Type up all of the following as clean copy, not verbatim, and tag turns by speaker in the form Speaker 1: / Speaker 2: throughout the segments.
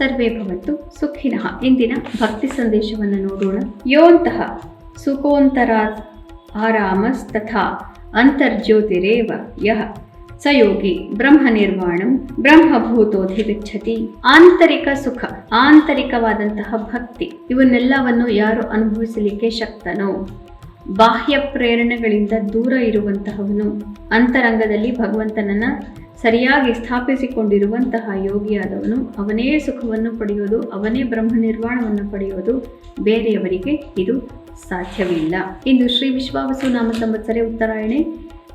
Speaker 1: ಸರ್ವೇ ಭವಂತು ಸುಖಿನಃ. ಇಂದಿನ ಭಕ್ತಿ ಸಂದೇಶವನ್ನು ನೋಡೋಣ. ಯೋಂತಹ ಸುಖೋಂತರಾತ್ ಆರಾಮಸ್ತಥಾ ಅಂತರ್ಜ್ಯೋತಿರೇವ ಯಃ ಸ ಯೋಗಿ ಬ್ರಹ್ಮ ನಿರ್ವಾಣಂ ಬ್ರಹ್ಮಭೂತೋಧಿಗಚ್ಚತಿ. ಆಂತರಿಕ ಸುಖ, ಆಂತರಿಕವಾದಂತಹ ಭಕ್ತಿ, ಇವನ್ನೆಲ್ಲವನ್ನು ಯಾರು ಅನುಭವಿಸಲಿಕ್ಕೆ ಶಕ್ತನೋ, ಬಾಹ್ಯ ಪ್ರೇರಣೆಗಳಿಂದ ದೂರ ಇರುವಂತಹವನು, ಅಂತರಂಗದಲ್ಲಿ ಭಗವಂತನನ್ನ ಸರಿಯಾಗಿ ಸ್ಥಾಪಿಸಿಕೊಂಡಿರುವಂತಹ ಯೋಗಿಯಾದವನು, ಅವನೇ ಸುಖವನ್ನು ಪಡೆಯೋದು, ಅವನೇ ಬ್ರಹ್ಮ ನಿರ್ವಾಣವನ್ನು ಪಡೆಯೋದು. ಬೇರೆಯವರಿಗೆ ಇದು ಸಾಧ್ಯವಿಲ್ಲ. ಇಂದು ಶ್ರೀ ವಿಶ್ವಾವಸು ನಾಮ ಸಂವತ್ಸರೆ ಉತ್ತರಾಯಣೆ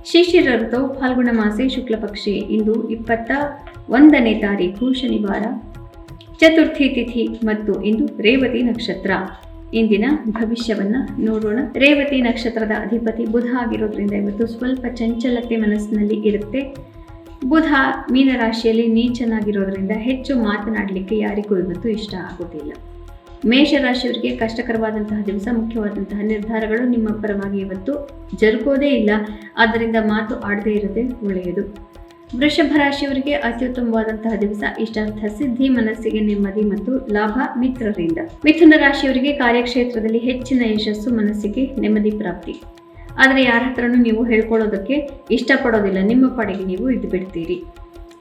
Speaker 1: ಶಿಶಿರ ಋತೌ ಫಾಲ್ಗುಣ ಮಾಸೆ ಶುಕ್ಲ ಪಕ್ಷೆ. ಇಂದು 21ನೇ ತಾರೀಕು ಶನಿವಾರ, ಚತುರ್ಥಿ ತಿಥಿ ಮತ್ತು ಇಂದು ರೇವತಿ ನಕ್ಷತ್ರ. ಇಂದಿನ ಭವಿಷ್ಯವನ್ನ ನೋಡೋಣ. ರೇವತಿ ನಕ್ಷತ್ರದ ಅಧಿಪತಿ ಬುಧ ಆಗಿರೋದ್ರಿಂದ ಇವತ್ತು ಸ್ವಲ್ಪ ಚಂಚಲತೆ ಮನಸ್ಸಿನಲ್ಲಿ ಇರುತ್ತೆ. ಬುಧ ಮೀನರಾಶಿಯಲ್ಲಿ ನೀಚನಾಗಿರೋದ್ರಿಂದ ಹೆಚ್ಚು ಮಾತನಾಡಲಿಕ್ಕೆ ಯಾರಿಗೂ ಇವತ್ತು ಇಷ್ಟ ಆಗೋದಿಲ್ಲ. ಮೇಷರಾಶಿಯವರಿಗೆ ಕಷ್ಟಕರವಾದಂತಹ ದಿವಸ. ಮುಖ್ಯವಾದಂತಹ ನಿರ್ಧಾರಗಳು ನಿಮ್ಮ ಪರವಾಗಿ ಇವತ್ತು ಜರುಗೋದೇ ಇಲ್ಲ, ಆದ್ದರಿಂದ ಮಾತು ಆಡದೇ ಇರೋದೇ ಒಳ್ಳೆಯದು. ವೃಷಭ ರಾಶಿಯವರಿಗೆ ಅತ್ಯುತ್ತಮವಾದಂತಹ ದಿವಸ. ಇಷ್ಟಾರ್ಥ ಸಿದ್ಧಿ, ಮನಸ್ಸಿಗೆ ನೆಮ್ಮದಿ ಮತ್ತು ಲಾಭ ಮಿತ್ರರಿಂದ. ಮಿಥುನ ರಾಶಿಯವರಿಗೆ ಕಾರ್ಯಕ್ಷೇತ್ರದಲ್ಲಿ ಹೆಚ್ಚಿನ ಯಶಸ್ಸು, ಮನಸ್ಸಿಗೆ ನೆಮ್ಮದಿ ಪ್ರಾಪ್ತಿ. ಆದರೆ ಯಾರ ಹತ್ರನೂ ನೀವು ಹೇಳ್ಕೊಳ್ಳೋದಕ್ಕೆ ಇಷ್ಟಪಡೋದಿಲ್ಲ, ನಿಮ್ಮ ಪಾಡಿಗೆ ನೀವು ಇದ್ದು ಬಿಡ್ತೀರಿ.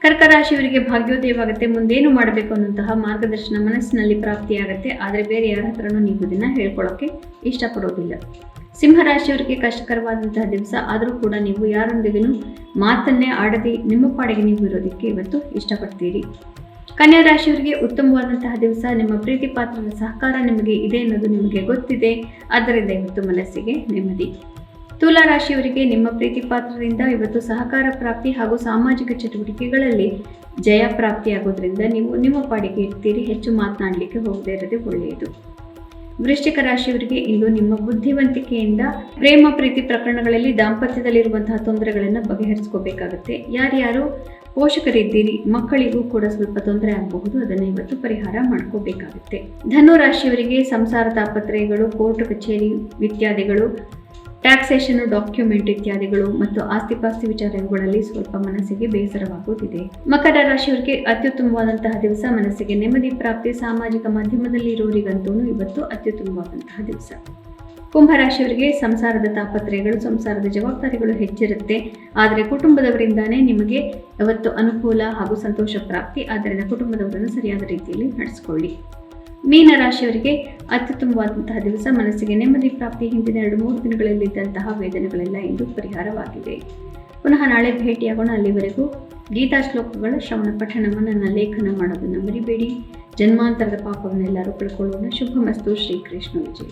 Speaker 1: ಕರ್ಕ ರಾಶಿಯವರಿಗೆ ಭಾಗ್ಯೋದಯವಾಗುತ್ತೆ. ಮುಂದೇನು ಮಾಡಬೇಕು ಅನ್ನುವಂತಹ ಮಾರ್ಗದರ್ಶನ ಮನಸ್ಸಿನಲ್ಲಿ ಪ್ರಾಪ್ತಿಯಾಗುತ್ತೆ, ಆದರೆ ಬೇರೆ ಯಾರ ಹತ್ರನೂ ನೀವು ಇದನ್ನು ಹೇಳ್ಕೊಳ್ಳೋಕ್ಕೆ ಇಷ್ಟಪಡೋದಿಲ್ಲ. ಸಿಂಹರಾಶಿಯವರಿಗೆ ಕಷ್ಟಕರವಾದಂತಹ ದಿವಸ. ಆದರೂ ಕೂಡ ನೀವು ಯಾರೊಂದಿಗೂ ಮಾತನ್ನೇ ಆಡದೆ ನಿಮ್ಮ ಪಾಡಿಗೆ ನೀವು ಇರೋದಕ್ಕೆ ಇವತ್ತು ಇಷ್ಟಪಡ್ತೀರಿ. ಕನ್ಯಾ ರಾಶಿಯವರಿಗೆ ಉತ್ತಮವಾದಂತಹ ದಿವಸ. ನಿಮ್ಮ ಪ್ರೀತಿ ಪಾತ್ರದ ಸಹಕಾರ ನಿಮಗೆ ಇದೆ ಅನ್ನೋದು ನಿಮಗೆ ಗೊತ್ತಿದೆ, ಆದ್ದರಿಂದ ಇವತ್ತು ಮನಸ್ಸಿಗೆ ನೆಮ್ಮದಿ. ತುಲಾ ರಾಶಿಯವರಿಗೆ ನಿಮ್ಮ ಪ್ರೀತಿ ಪಾತ್ರದಿಂದ ಇವತ್ತು ಸಹಕಾರ ಪ್ರಾಪ್ತಿ ಹಾಗೂ ಸಾಮಾಜಿಕ ಚಟುವಟಿಕೆಗಳಲ್ಲಿ ಜಯ ಪ್ರಾಪ್ತಿಯಾಗೋದ್ರಿಂದ ನೀವು ನಿಮ್ಮ ಪಾಡಿಗೆ ಇರ್ತೀರಿ, ಹೆಚ್ಚು ಮಾತನಾಡಲಿಕ್ಕೆ ಹೋಗದೇ ಇರೋದೇ ಒಳ್ಳೆಯದು. ವೃಶ್ಚಿಕ ರಾಶಿಯವರಿಗೆ ಇಂದು ನಿಮ್ಮ ಬುದ್ಧಿವಂತಿಕೆಯಿಂದ ಪ್ರೇಮ ಪ್ರೀತಿ ಪ್ರಕರಣಗಳಲ್ಲಿ ದಾಂಪತ್ಯದಲ್ಲಿರುವಂತಹ ತೊಂದರೆಗಳನ್ನು ಬಗೆಹರಿಸ್ಕೋಬೇಕಾಗುತ್ತೆ. ಯಾರ್ಯಾರು ಪೋಷಕರಿದ್ದೀರಿ, ಮಕ್ಕಳಿಗೂ ಕೂಡ ಸ್ವಲ್ಪ ತೊಂದರೆ ಆಗಬಹುದು, ಅದನ್ನು ಇವತ್ತು ಪರಿಹಾರ ಮಾಡ್ಕೋಬೇಕಾಗುತ್ತೆ. ಧನು ರಾಶಿಯವರಿಗೆ ಸಂಸಾರ ತಾಪತ್ರಯಗಳು, ಕೋರ್ಟ್ ಕಚೇರಿ ಇತ್ಯಾದಿಗಳು, ಟ್ಯಾಕ್ಸೇಷನ್, ಡಾಕ್ಯುಮೆಂಟ್ ಇತ್ಯಾದಿಗಳು ಮತ್ತು ಆಸ್ತಿಪಾಸ್ತಿ ವಿಚಾರಗಳಲ್ಲಿ ಸ್ವಲ್ಪ ಮನಸ್ಸಿಗೆ ಬೇಸರವಾಗುತ್ತಿದೆ. ಮಕರ ರಾಶಿಯವರಿಗೆ ಅತ್ಯುತ್ತಮವಾದಂತಹ ದಿವಸ. ಮನಸ್ಸಿಗೆ ನೆಮ್ಮದಿ ಪ್ರಾಪ್ತಿ. ಸಾಮಾಜಿಕ ಮಾಧ್ಯಮದಲ್ಲಿ ಇರೋರಿಗಂತೂ ಇವತ್ತು ಅತ್ಯುತ್ತಮವಾದಂತಹ ದಿವಸ. ಕುಂಭರಾಶಿಯವರಿಗೆ ಸಂಸಾರದ ತಾಪತ್ರಯಗಳು, ಸಂಸಾರದ ಜವಾಬ್ದಾರಿಗಳು ಹೆಚ್ಚಿರುತ್ತೆ, ಆದರೆ ಕುಟುಂಬದವರಿಂದಾನೇ ನಿಮಗೆ ಯಾವತ್ತು ಅನುಕೂಲ ಹಾಗೂ ಸಂತೋಷ ಪ್ರಾಪ್ತಿ. ಆದ್ದರಿಂದ ಕುಟುಂಬದವರನ್ನು ಸರಿಯಾದ ರೀತಿಯಲ್ಲಿ ನಡೆಸಿಕೊಳ್ಳಿ. ಮೀನರಾಶಿಯವರಿಗೆ ಅತ್ಯುತ್ತಮವಾದಂತಹ ದಿವಸ. ಮನಸ್ಸಿಗೆ ನೆಮ್ಮದಿ ಪ್ರಾಪ್ತಿ. ಹಿಂದಿನ 2-3 ದಿನಗಳಲ್ಲಿದ್ದಂತಹ ವೇದನೆಗಳೆಲ್ಲ ಇಂದು ಪರಿಹಾರವಾಗಿದೆ. ಪುನಃ ನಾಳೆ ಭೇಟಿಯಾಗೋಣ. ಅಲ್ಲಿವರೆಗೂ ಗೀತಾ ಶ್ಲೋಕಗಳ ಶ್ರವಣ ಪಠಣವನ್ನು ಲೇಖನ ಮಾಡೋದನ್ನು ಮರಿಬೇಡಿ. ಜನ್ಮಾಂತರದ ಪಾಪವನ್ನೆಲ್ಲರೂ ಕಳ್ಕೊಳ್ಳೋಣ. ಶುಭಮಸ್ತು. ಶ್ರೀಕೃಷ್ಣ ವಿಜಯ.